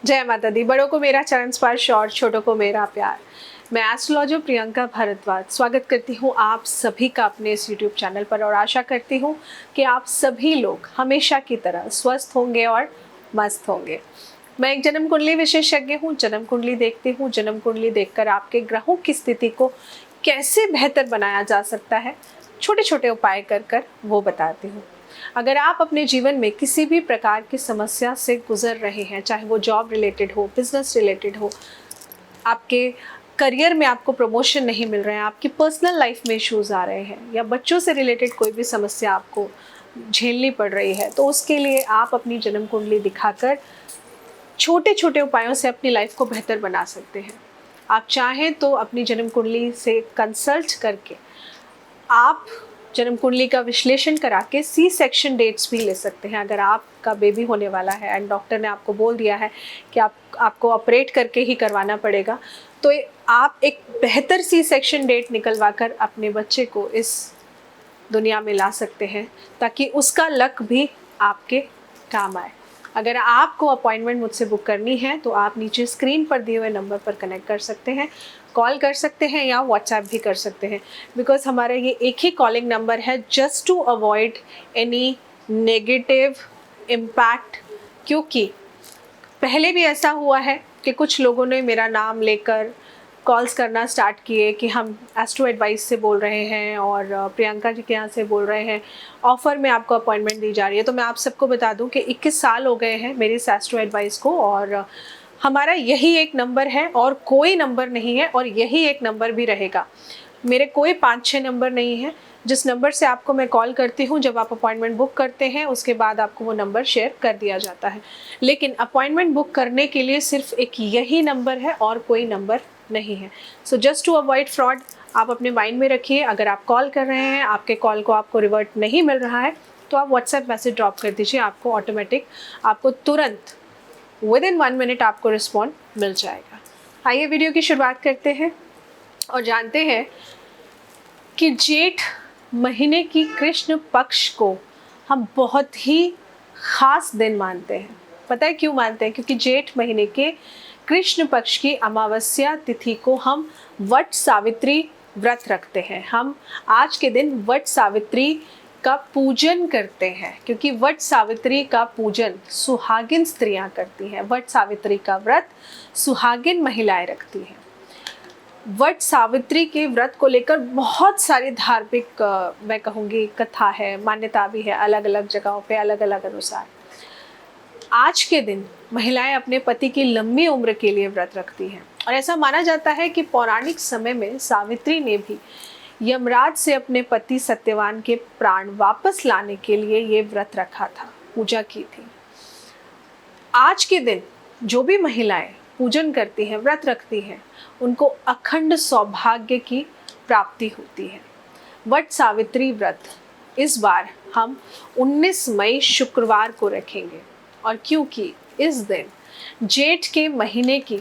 जय माता दी। बड़ों को मेरा चरण स्पर्श और छोटों को मेरा प्यार। मैं एस्ट्रोलॉजर प्रियंका भारद्वाज स्वागत करती हूँ आप सभी का अपने इस यूट्यूब चैनल पर और आशा करती हूँ कि आप सभी लोग हमेशा की तरह स्वस्थ होंगे और मस्त होंगे। मैं एक जन्म कुंडली विशेषज्ञ हूँ। जन्म कुंडली देखती हूँ। जन्म कुंडली देखकर आपके ग्रहों की स्थिति को कैसे बेहतर बनाया जा सकता है, छोटे छोटे उपाय कर कर वो बताती हूँ। अगर आप अपने जीवन में किसी भी प्रकार की समस्या से गुजर रहे हैं, चाहे वो जॉब रिलेटेड हो, बिजनेस रिलेटेड हो, आपके करियर में आपको प्रमोशन नहीं मिल रहे हैं, आपकी पर्सनल लाइफ में इश्यूज आ रहे हैं, या बच्चों से रिलेटेड कोई भी समस्या आपको झेलनी पड़ रही है, तो उसके लिए आप अपनी जन्म कुंडली दिखाकर छोटे छोटे उपायों से अपनी लाइफ को बेहतर बना सकते हैं। आप चाहें तो अपनी जन्म कुंडली से कंसल्ट करके आप जन्म कुंडली का विश्लेषण करा के सी सेक्शन डेट्स भी ले सकते हैं। अगर आपका बेबी होने वाला है एंड डॉक्टर ने आपको बोल दिया है कि आपको ऑपरेट करके ही करवाना पड़ेगा, तो आप एक बेहतर सी सेक्शन डेट निकलवा कर अपने बच्चे को इस दुनिया में ला सकते हैं, ताकि उसका लक भी आपके काम आए। अगर आपको अपॉइंटमेंट मुझसे बुक करनी है तो आप नीचे स्क्रीन पर दिए हुए नंबर पर कनेक्ट कर सकते हैं, कॉल कर सकते हैं या व्हाट्सएप भी कर सकते हैं। बिकॉज हमारा ये एक ही कॉलिंग नंबर है, just to avoid any negative impact. क्योंकि पहले भी ऐसा हुआ है कि कुछ लोगों ने मेरा नाम लेकर कॉल्स करना स्टार्ट किए कि हम एस्ट्रो एडवाइस से बोल रहे हैं और प्रियंका जी के यहाँ से बोल रहे हैं, ऑफ़र में आपको अपॉइंटमेंट दी जा रही है। तो मैं आप सबको बता दूं कि 21 साल हो गए हैं मेरी इस एस्ट्रो एडवाइस को, और हमारा यही एक नंबर है और कोई नंबर नहीं है, और यही एक नंबर भी रहेगा। मेरे कोई 5-6 नंबर नहीं है। जिस नंबर से आपको मैं कॉल करती हूँ, जब आप अपॉइंटमेंट बुक करते हैं उसके बाद आपको वो नंबर शेयर कर दिया जाता है। लेकिन अपॉइंटमेंट बुक करने के लिए सिर्फ एक यही नंबर है और कोई नंबर नहीं है। So just to avoid fraud, आप अपने माइंड में रखिए, अगर आप कॉल कर रहे हैं, आपके कॉल को आपको रिवर्ट नहीं मिल रहा है, तो आप व्हाट्सएप मैसेज ड्रॉप कर दीजिए, आपको ऑटोमेटिक आपको तुरंत विदिन 1 मिनट आपको रिस्पॉन्ड मिल जाएगा। आइए वीडियो की शुरुआत करते हैं और जानते हैं कि जेठ महीने की कृष्ण पक्ष को हम बहुत ही ख़ास दिन मानते हैं। पता है क्यों मानते हैं? क्योंकि जेठ महीने के कृष्ण पक्ष की अमावस्या तिथि को हम वट सावित्री व्रत रखते हैं। हम आज के दिन वट सावित्री का पूजन करते हैं, क्योंकि वट सावित्री का पूजन सुहागिन स्त्रियां करती हैं। वट सावित्री का व्रत सुहागिन महिलाएं रखती हैं। वट सावित्री के व्रत को लेकर बहुत सारी धार्मिक मैं कहूँगी कथा है, मान्यता भी है, अलग अलग जगहों पे अलग अलग अनुसार। आज के दिन महिलाएं अपने पति की लंबी उम्र के लिए व्रत रखती हैं, और ऐसा माना जाता है कि पौराणिक समय में सावित्री ने भी यमराज से अपने पति सत्यवान के प्राण वापस लाने के लिए ये व्रत रखा था, पूजा की थी। आज के दिन जो भी महिलाएं पूजन करती हैं, व्रत रखती हैं, उनको अखंड सौभाग्य की प्राप्ति होती है। वट सावित्री व्रत इस बार हम 19 मई शुक्रवार को रखेंगे, और क्योंकि इस दिन जेठ के महीने की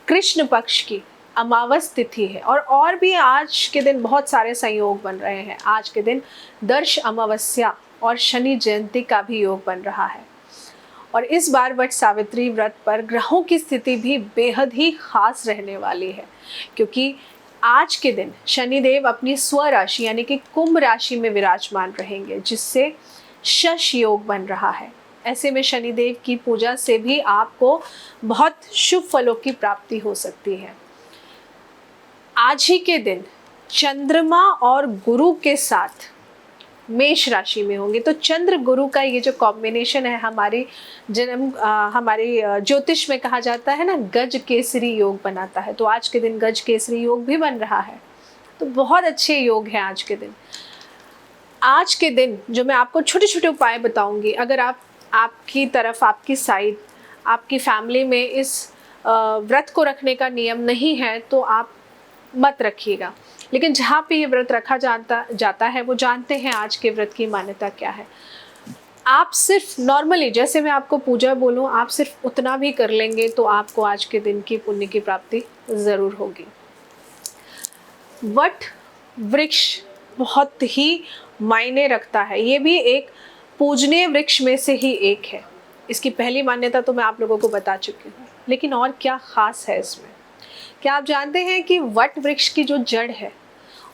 कृष्ण पक्ष की अमावस तिथि है, और भी आज के दिन बहुत सारे संयोग बन रहे हैं। आज के दिन दर्श अमावस्या और शनि जयंती का भी योग बन रहा है, और इस बार वट सावित्री व्रत पर ग्रहों की स्थिति भी बेहद ही खास रहने वाली है, क्योंकि आज के दिन शनिदेव अपनी स्वराशि यानी कि कुंभ राशि में विराजमान रहेंगे, जिससे शश योग बन रहा है। ऐसे में शनिदेव की पूजा से भी आपको बहुत शुभ फलों की प्राप्ति हो सकती है। आज ही के दिन चंद्रमा और गुरु के साथ मेष राशि में होंगे। तो चंद्र गुरु का ये जो कॉम्बिनेशन है, हमारी ज्योतिष में कहा जाता है ना, गज केसरी योग बनाता है। तो आज के दिन गज केसरी योग भी बन रहा है, तो बहुत अच्छे योग हैं आज के दिन। आज के दिन जो मैं आपको छोटे छोटे उपाय बताऊंगी, अगर आपकी तरफ, आपकी साइड, आपकी फैमिली में इस व्रत को रखने का नियम नहीं है तो आप मत रखिएगा, लेकिन जहाँ पे ये व्रत रखा जाता है वो जानते हैं आज के व्रत की मान्यता क्या है। आप सिर्फ नॉर्मली, जैसे मैं आपको पूजा बोलूँ, आप सिर्फ उतना भी कर लेंगे तो आपको आज के दिन की पुण्य की प्राप्ति ज़रूर होगी। वट वृक्ष बहुत ही मायने रखता है, ये भी एक पूजनीय वृक्ष में से ही एक है। इसकी पहली मान्यता तो मैं आप लोगों को बता चुकी हूँ, लेकिन और क्या खास है इसमें? क्या आप जानते हैं कि वट वृक्ष की जो जड़ है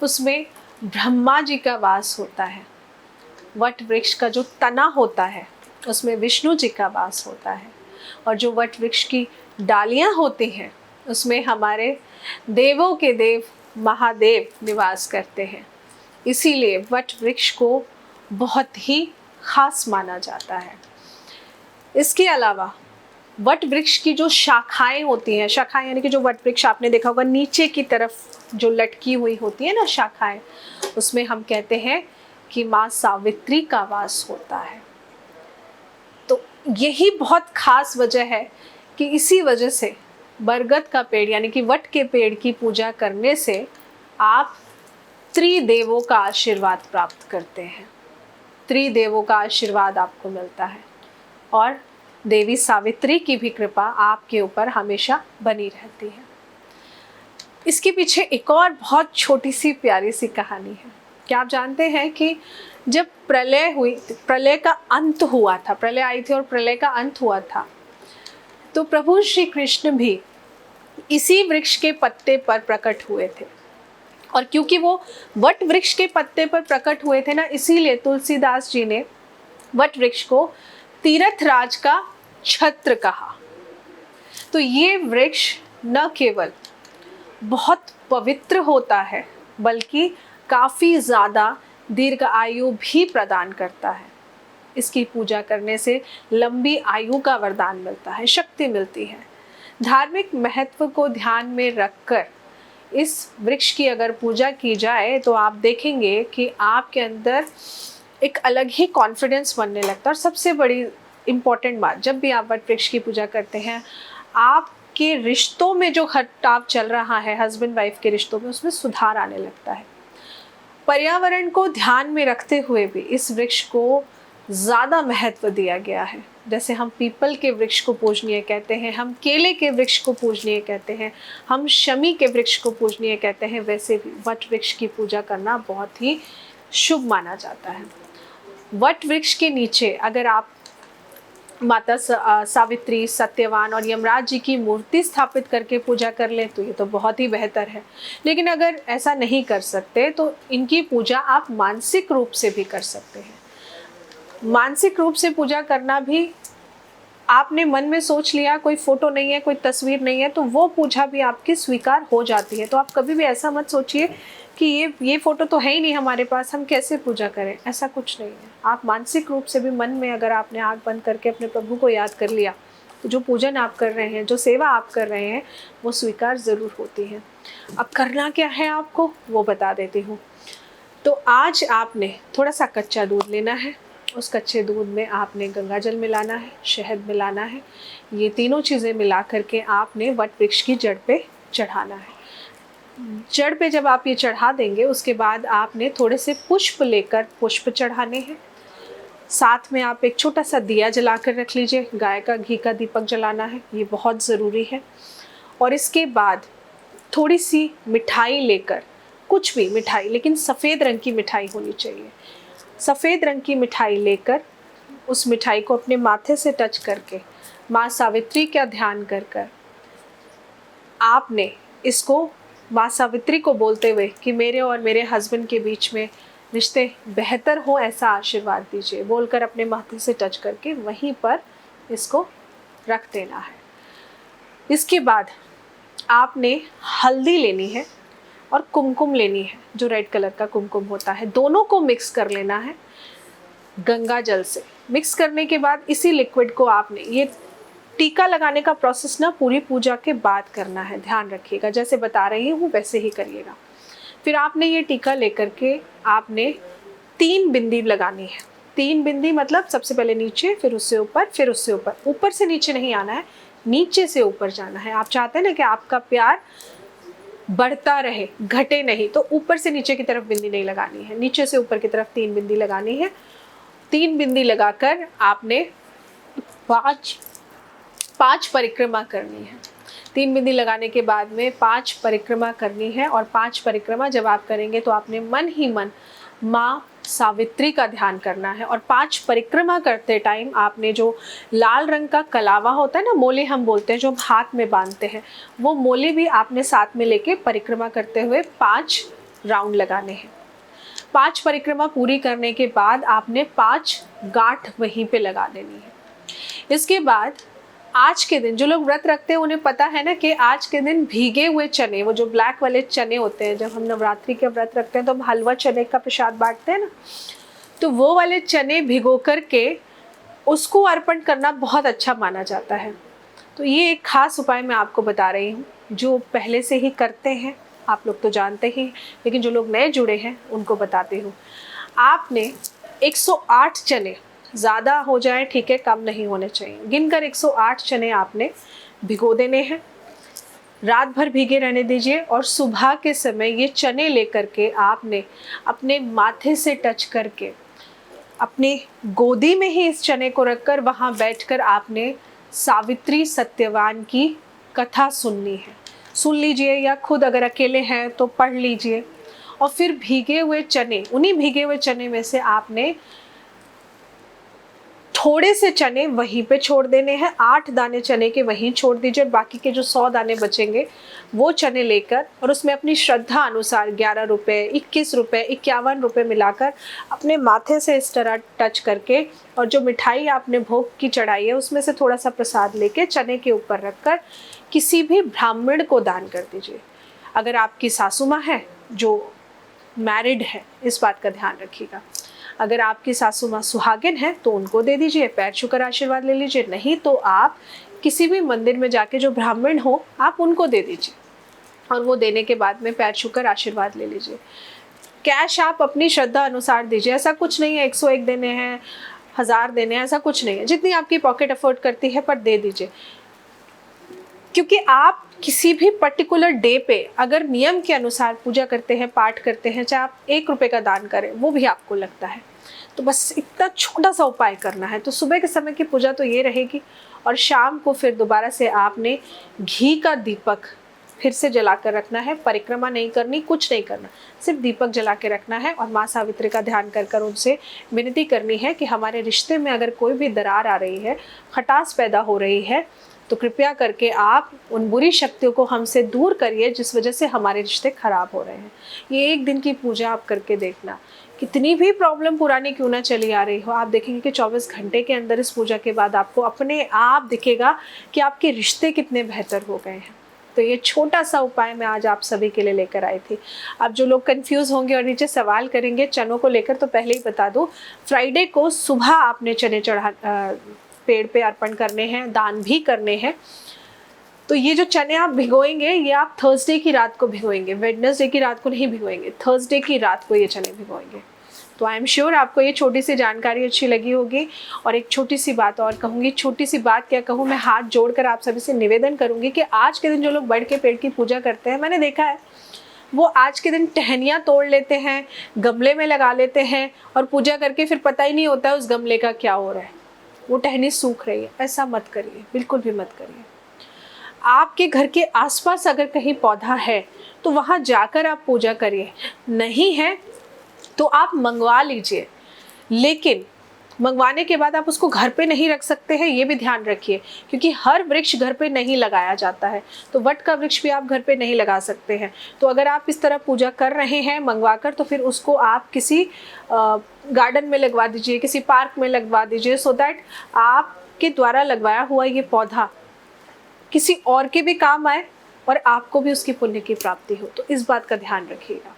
उसमें ब्रह्मा जी का वास होता है। वट वृक्ष का जो तना होता है उसमें विष्णु जी का वास होता है, और जो वट वृक्ष की डालियाँ होती हैं उसमें हमारे देवों के देव महादेव निवास करते हैं। इसीलिए वट वृक्ष को बहुत ही खास माना जाता है। इसके अलावा वट वृक्ष की जो शाखाएं होती हैं, शाखाएं यानी कि जो वट वृक्ष आपने देखा होगा नीचे की तरफ जो लटकी हुई होती है ना शाखाएं, उसमें हम कहते हैं कि माँ सावित्री का वास होता है। तो यही बहुत खास वजह है कि इसी वजह से बरगद का पेड़ यानी कि वट के पेड़ की पूजा करने से आप त्रिदेवों का आशीर्वाद प्राप्त करते हैं। त्रिदेवों का आशीर्वाद आपको मिलता है और देवी सावित्री की भी कृपा आपके ऊपर हमेशा बनी रहती है। इसके पीछे एक और बहुत छोटी सी प्यारी सी कहानी है। क्या आप जानते हैं कि जब प्रलय हुई, प्रलय का अंत हुआ था, प्रलय आई थी और प्रलय का अंत हुआ था, तो प्रभु श्री कृष्ण भी इसी वृक्ष के पत्ते पर प्रकट हुए थे। और क्योंकि वो वट वृक्ष के पत्ते पर प्रकट हुए थे ना, इसीलिए तुलसीदास जी ने वट वृक्ष को तीर्थराज का छत्र कहा। तो ये वृक्ष न केवल बहुत पवित्र होता है बल्कि काफ़ी ज़्यादा दीर्घ आयु भी प्रदान करता है। इसकी पूजा करने से लंबी आयु का वरदान मिलता है, शक्ति मिलती है। धार्मिक महत्व को ध्यान में रखकर इस वृक्ष की अगर पूजा की जाए तो आप देखेंगे कि आपके अंदर एक अलग ही कॉन्फिडेंस बनने लगता है। और सबसे बड़ी इम्पॉर्टेंट बात, जब भी आप वट वृक्ष की पूजा करते हैं, आपके रिश्तों में जो खटाव चल रहा है, हस्बैंड वाइफ के रिश्तों में, उसमें सुधार आने लगता है। पर्यावरण को ध्यान में रखते हुए भी इस वृक्ष को ज़्यादा महत्व दिया गया है। जैसे हम पीपल के वृक्ष को पूजनीय कहते हैं, हम केले के वृक्ष को पूजनीय कहते हैं, हम शमी के वृक्ष को पूजनीय कहते हैं, वैसे भी वट वृक्ष की पूजा करना बहुत ही शुभ माना जाता है। वट वृक्ष के नीचे अगर आप माता सावित्री, सत्यवान और यमराज जी की मूर्ति स्थापित करके पूजा कर लें तो ये तो बहुत ही बेहतर है। लेकिन अगर ऐसा नहीं कर सकते तो इनकी पूजा आप मानसिक रूप से भी कर सकते हैं। मानसिक रूप से पूजा करना भी, आपने मन में सोच लिया कोई फोटो नहीं है, कोई तस्वीर नहीं है, तो वो पूजा भी आपकी स्वीकार हो जाती है। तो आप कभी भी ऐसा मत सोचिए कि ये फोटो तो है ही नहीं हमारे पास, हम कैसे पूजा करें, ऐसा कुछ नहीं है। आप मानसिक रूप से भी मन में अगर आपने आँख बंद करके अपने प्रभु को याद कर लिया तो जो पूजन आप कर रहे हैं, जो सेवा आप कर रहे हैं, वो स्वीकार ज़रूर होती है। अब करना क्या है आपको वो बता देती हूँ। तो आज आपने थोड़ा सा कच्चा दूध लेना है, उस कच्चे दूध में आपने गंगा जल मिलाना है, शहद मिलाना है। ये तीनों चीज़ें मिला करके आपने वट वृक्ष की जड़ पे चढ़ाना है। जड़ पे जब आप ये चढ़ा देंगे उसके बाद आपने थोड़े से पुष्प लेकर पुष्प चढ़ाने हैं। साथ में आप एक छोटा सा दिया जला कर रख लीजिए, गाय का घी का दीपक जलाना है, ये बहुत ज़रूरी है। और इसके बाद थोड़ी सी मिठाई लेकर, कुछ भी मिठाई, लेकिन सफ़ेद रंग की मिठाई होनी चाहिए। सफ़ेद रंग की मिठाई लेकर उस मिठाई को अपने माथे से टच करके माँ सावित्री का ध्यान कर कर आपने इसको माँ सावित्री को बोलते हुए कि मेरे और मेरे हस्बैंड के बीच में रिश्ते बेहतर हो, ऐसा आशीर्वाद दीजिए, बोलकर अपने माथे से टच करके वहीं पर इसको रख देना है। इसके बाद आपने हल्दी लेनी है और कुमकुम लेनी है, जो रेड कलर का कुमकुम होता है। दोनों को मिक्स कर लेना है गंगा जल से। मिक्स करने के बाद इसी लिक्विड को आपने, ये टीका लगाने का प्रोसेस ना पूरी पूजा के बाद करना है, ध्यान रखिएगा। जैसे बता रही हूँ वैसे ही करिएगा। फिर आपने ये टीका लेकर के आपने 3 बिंदी लगानी है। 3 बिंदी मतलब सबसे पहले नीचे, फिर उससे ऊपर, फिर उससे ऊपर। ऊपर से नीचे नहीं आना है, नीचे से ऊपर जाना है। आप चाहते हैं ना कि आपका प्यार बढ़ता रहे, घटे नहीं, तो ऊपर से नीचे की तरफ बिंदी नहीं लगानी है, नीचे से ऊपर की तरफ 3 बिंदी लगानी है। 3 बिंदी लगाकर आपने 5 परिक्रमा करनी है। 3 बिंदी लगाने के बाद में 5 परिक्रमा करनी है। और 5 परिक्रमा जब आप करेंगे तो आपने मन ही मन माँ सावित्री का ध्यान करना है। और 5 परिक्रमा करते टाइम आपने जो लाल रंग का कलावा होता है ना, मोले हम बोलते हैं, जो हम हाथ में बांधते हैं, वो मोले भी आपने साथ में लेके परिक्रमा करते हुए 5 राउंड लगाने हैं। 5 परिक्रमा पूरी करने के बाद आपने 5 गांठ वहीं पे लगा देनी है। इसके बाद आज के दिन जो लोग व्रत रखते हैं उन्हें पता है ना कि आज के दिन भीगे हुए चने, वो जो ब्लैक वाले चने होते हैं, जब हम नवरात्रि के व्रत रखते हैं तो हम हलवा चने का प्रसाद बांटते हैं ना, तो वो वाले चने भिगो करके उसको अर्पण करना बहुत अच्छा माना जाता है। तो ये एक खास उपाय मैं आपको बता रही हूँ, जो पहले से ही करते हैं आप लोग तो जानते ही, लेकिन जो लोग नए जुड़े हैं उनको बताती हूँ। आपने 108 चने, ज़्यादा हो जाए ठीक है, कम नहीं होने चाहिए, गिनकर 108 चने आपने भिगो देने हैं। रात भर भीगे रहने दीजिए और सुबह के समय ये चने लेकर के आपने अपने माथे से टच करके अपनी गोदी में ही इस चने को रखकर वहाँ बैठकर आपने सावित्री सत्यवान की कथा सुननी है। सुन लीजिए या खुद अगर अकेले हैं तो पढ़ लीजिए। और फिर भीगे हुए चने, उन्हीं भीगे हुए चने में से आपने थोड़े से चने वहीं पे छोड़ देने हैं, 8 दाने चने के वहीं छोड़ दीजिए। बाकी के जो 100 दाने बचेंगे वो चने लेकर और उसमें अपनी श्रद्धा अनुसार 11 रुपये, 21 रुपये, 51 रुपये मिलाकर अपने माथे से इस तरह टच करके, और जो मिठाई आपने भोग की चढ़ाई है उसमें से थोड़ा सा प्रसाद लेके चने के ऊपर रखकर किसी भी ब्राह्मण को दान कर दीजिए। अगर आपकी सासू माँ है जो मैरिड है, इस बात का ध्यान रखिएगा। अगर आपकी सासू माँ सुहागिन है तो उनको दे दीजिए, पैर छूकर आशीर्वाद ले लीजिए। नहीं तो आप किसी भी मंदिर में जाके जो ब्राह्मण हो आप उनको दे दीजिए, और वो देने के बाद में पैर छूकर आशीर्वाद ले लीजिए। कैश आप अपनी श्रद्धा अनुसार दीजिए, ऐसा कुछ नहीं है 101 देने हैं, 1000 देने हैं, ऐसा कुछ नहीं है। जितनी आपकी पॉकेट अफोर्ड करती है पर दे दीजिए, क्योंकि आप किसी भी पर्टिकुलर डे पे अगर नियम के अनुसार पूजा करते हैं, पाठ करते हैं, चाहे आप 1 रुपये का दान करें वो भी आपको लगता है। तो बस इतना छोटा सा उपाय करना है। तो सुबह के समय की पूजा तो ये रहेगी, और शाम को फिर दोबारा से आपने घी का दीपक फिर से जला कर रखना है। परिक्रमा नहीं करनी, कुछ नहीं करना, सिर्फ दीपक जला के रखना है और माँ सावित्री का ध्यान कर कर उनसे विनती करनी है कि हमारे रिश्ते में अगर कोई भी दरार आ रही है, खटास पैदा हो रही है, तो कृपया करके आप उन बुरी शक्तियों को हमसे दूर करिए जिस वजह से हमारे रिश्ते खराब हो रहे हैं। ये एक दिन की पूजा आप करके देखना, कितनी भी प्रॉब्लम पुरानी क्यों ना चली आ रही हो, आप देखेंगे कि 24 घंटे के अंदर इस पूजा के बाद आपको अपने आप दिखेगा कि आपके रिश्ते कितने बेहतर हो गए हैं। तो ये छोटा सा उपाय मैं आज आप सभी के लिए लेकर आई थी। अब जो लोग कंफ्यूज होंगे और नीचे सवाल करेंगे चनों को लेकर, तो पहले ही बता दूं, फ्राइडे को सुबह आपने चने पेड़ पे अर्पण करने हैं, दान भी करने हैं। तो ये जो चने आप भिगोएंगे ये आप थर्सडे की रात को भिगोएंगे, वेडनेसडे की रात को नहीं भिगोएंगे, थर्सडे की रात को ये चने भिगोएंगे। तो आई एम श्योर आपको ये छोटी सी जानकारी अच्छी लगी होगी। और एक छोटी सी बात और कहूँगी, छोटी सी बात क्या कहूँ, मैं हाथ जोड़कर आप सभी से निवेदन करूँगी कि आज के दिन जो लोग बढ़ के पेड़ की पूजा करते हैं, मैंने देखा है वो आज के दिन टहनियाँ तोड़ लेते हैं, गमले में लगा लेते हैं और पूजा करके फिर पता ही नहीं होता है उस गमले का क्या हो रहा है, वो टहनी सूख रही है। ऐसा मत करिए, बिल्कुल भी मत करिए। आपके घर के आसपास अगर कहीं पौधा है तो वहाँ जाकर आप पूजा करिए, नहीं है तो आप मंगवा लीजिए, लेकिन मंगवाने के बाद आप उसको घर पे नहीं रख सकते हैं, ये भी ध्यान रखिए, क्योंकि हर वृक्ष घर पे नहीं लगाया जाता है। तो वट का वृक्ष भी आप घर पे नहीं लगा सकते हैं। तो अगर आप इस तरह पूजा कर रहे हैं मंगवा कर, तो फिर उसको आप किसी गार्डन में लगवा दीजिए, किसी पार्क में लगवा दीजिए, सो दैट आपके द्वारा लगवाया हुआ ये पौधा किसी और के भी काम आए और आपको भी उसकी पुण्य की प्राप्ति हो। तो इस बात का ध्यान रखिएगा।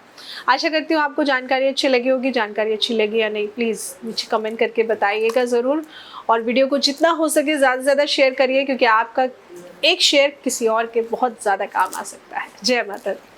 आशा करती हूँ आपको जानकारी अच्छी लगी होगी। जानकारी अच्छी लगी या नहीं प्लीज़ नीचे कमेंट करके बताइएगा ज़रूर, और वीडियो को जितना हो सके ज़्यादा से ज़्यादा शेयर करिए, क्योंकि आपका एक शेयर किसी और के बहुत ज़्यादा काम आ सकता है। जय माता दी।